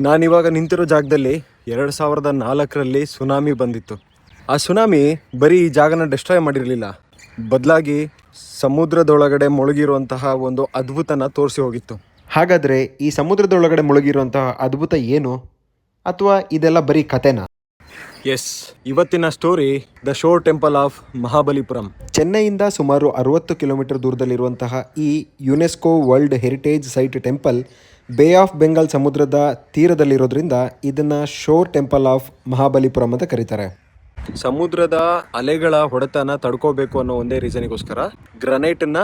ನಾನಿವಾಗ ನಿಂತಿರೋ ಜಾಗದಲ್ಲಿ 2004ರಲ್ಲಿ ಸುನಾಮಿ ಬಂದಿತ್ತು. ಆ ಸುನಾಮಿ ಬರೀ ಈ ಜಾಗನ ಡೆಸ್ಟ್ರಾಯ್ ಮಾಡಿರಲಿಲ್ಲ, ಬದಲಾಗಿ ಸಮುದ್ರದೊಳಗಡೆ ಮುಳುಗಿರುವಂತಹ ಒಂದು ಅದ್ಭುತನ ತೋರಿಸಿ ಹೋಗಿತ್ತು. ಹಾಗಾದರೆ ಈ ಸಮುದ್ರದೊಳಗಡೆ ಮುಳುಗಿರುವಂತಹ ಅದ್ಭುತ ಏನು, ಅಥವಾ ಇದೆಲ್ಲ ಬರೀ ಕತೆನಾ? ಎಸ್, ಇವತ್ತಿನ story the shore temple of Mahabalipuram. ಚೆನ್ನೈಯಿಂದ ಸುಮಾರು 60 ಕಿಲೋಮೀಟರ್ ದೂರದಲ್ಲಿರುವಂತಹ ಈ UNESCO world heritage site temple Bay of Bengal ಸಮುದ್ರದ ತೀರದಲ್ಲಿರೋದ್ರಿಂದ ಇದನ್ನು ಶೋರ್ ಟೆಂಪಲ್ ಆಫ್ ಮಹಾಬಲಿಪುರಂ ಅಂತ ಕರೀತಾರೆ. ಸಮುದ್ರದ ಅಲೆಗಳ ಹೊಡೆತನ ತಡ್ಕೋಬೇಕು ಅನ್ನೋ ಒಂದೇ ರೀಸನಿಗೋಸ್ಕರ ಗ್ರನೈಟನ್ನ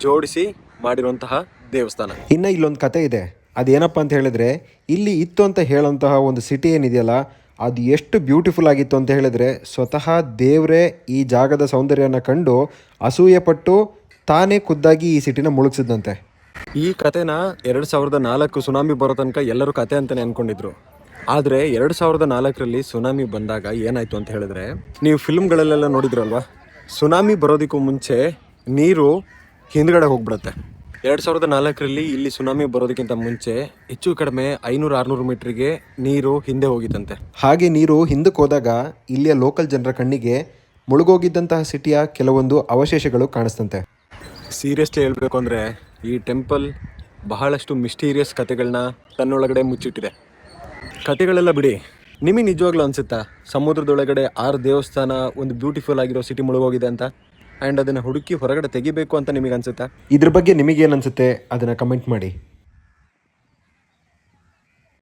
ಜೋಡಿಸಿ ಮಾಡಿರುವಂತಹ ದೇವಸ್ಥಾನ. ಇನ್ನು ಇಲ್ಲೊಂದು ಕತೆ ಇದೆ. ಅದೇನಪ್ಪ ಅಂತ ಹೇಳಿದ್ರೆ, ಇಲ್ಲಿ ಇತ್ತು ಅಂತ ಹೇಳೋಂತಹ ಒಂದು ಸಿಟಿ ಏನಿದೆಯಲ್ಲ, ಅದು ಎಷ್ಟು ಬ್ಯೂಟಿಫುಲ್ ಆಗಿತ್ತು ಅಂತ ಹೇಳಿದ್ರೆ, ಸ್ವತಃ ದೇವರೇ ಈ ಜಾಗದ ಸೌಂದರ್ಯನ ಕಂಡು ಅಸೂಯೆಪಟ್ಟು ತಾನೇ ಖುದ್ದಾಗಿ ಈ ಸಿಟಿನ ಮುಳುಗಿಸಿದಂತೆ. ಈ ಕತೆನ 2004 ಸುನಾಮಿ ಬರೋ ತನಕ ಎಲ್ಲರೂ ಕತೆ ಅಂತಲೇ ಅಂದ್ಕೊಂಡಿದ್ರು. ಆದರೆ 2004ರಲ್ಲಿ ಸುನಾಮಿ ಬಂದಾಗ ಏನಾಯಿತು ಅಂತ ಹೇಳಿದ್ರೆ, ನೀವು ಫಿಲ್ಮ್ಗಳಲ್ಲೆಲ್ಲ ನೋಡಿದ್ರಲ್ವಾ, ಸುನಾಮಿ ಬರೋದಕ್ಕೂ ಮುಂಚೆ ನೀರು ಹಿಂದ್ಗಡೆ ಹೋಗ್ಬಿಡುತ್ತೆ. 2004ರಲ್ಲಿ ಇಲ್ಲಿ ಸುನಾಮಿ ಬರೋದಕ್ಕಿಂತ ಮುಂಚೆ ಹೆಚ್ಚು ಕಡಿಮೆ 500-600 ಮೀಟ್ರಿಗೆ ನೀರು ಹಿಂದೆ ಹೋಗಿತ್ತಂತೆ. ಹಾಗೆ ನೀರು ಹಿಂದಕ್ಕೆ ಹೋದಾಗ ಇಲ್ಲಿಯ ಲೋಕಲ್ ಜನರ ಕಣ್ಣಿಗೆ ಮುಳುಗೋಗಿದ್ದಂತಹ ಸಿಟಿಯ ಕೆಲವೊಂದು ಅವಶೇಷಗಳು ಕಾಣಿಸ್ತಂತೆ. ಸೀರಿಯಸ್ಲಿ ಹೇಳಬೇಕು ಅಂದರೆ ಈ ಟೆಂಪಲ್ ಬಹಳಷ್ಟು ಮಿಸ್ಟೀರಿಯಸ್ ಕತೆಗಳನ್ನ ತನ್ನೊಳಗಡೆ ಮುಚ್ಚಿಟ್ಟಿದೆ. ಕತೆಗಳೆಲ್ಲ ಬಿಡಿ, ನಿಮಗೆ ನಿಜವಾಗ್ಲೂ ಅನಿಸುತ್ತಾ ಸಮುದ್ರದೊಳಗಡೆ 6 ದೇವಸ್ಥಾನ, ಒಂದು ಬ್ಯೂಟಿಫುಲ್ ಆಗಿರೋ ಸಿಟಿ ಮುಳುಗೋಗಿದೆ ಅಂತ, ಆ್ಯಂಡ್ ಅದನ್ನು ಹುಡುಕಿ ಹೊರಗಡೆ ತೆಗಿಬೇಕು ಅಂತ ನಿಮಗೆ ಅನಿಸುತ್ತಾ? ಇದ್ರ ಬಗ್ಗೆ ನಿಮಗೇನು ಅನಿಸುತ್ತೆ ಅದನ್ನು ಕಮೆಂಟ್ ಮಾಡಿ.